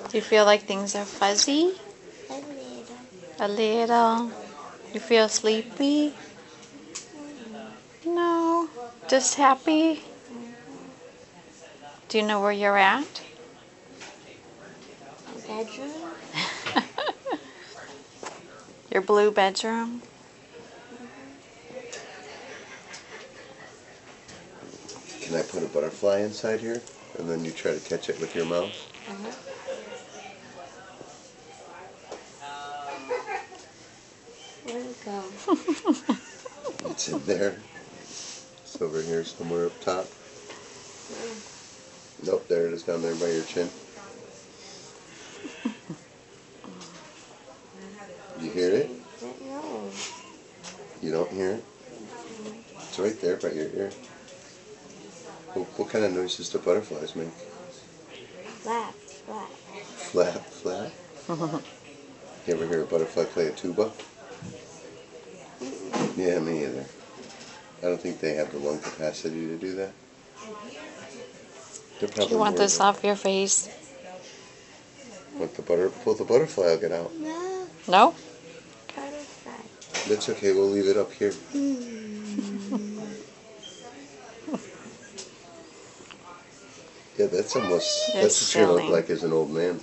Do you feel like things are fuzzy? A little. A little. You feel sleepy? No. Just happy? Do you know where you're at? Bedroom? Your blue bedroom? Can I put a butterfly inside here? And then you try to catch it with your mouth? Where'd it go? It's in there. It's over here somewhere up top. Nope, there it is down there by your chin. You hear it? No. You don't hear it? It's right there by your ear. What kind of noises do butterflies make? Flap, flap. Flap, flap? You ever hear a butterfly play a tuba? Yeah, me either. I don't think they have the lung capacity to do that. They're Do probably you want more this off your face? pull the butterfly, I'll get out. No. No? Butterfly. That's okay, we'll leave it up here. You're Yeah, that's what you look silly. like as an old man.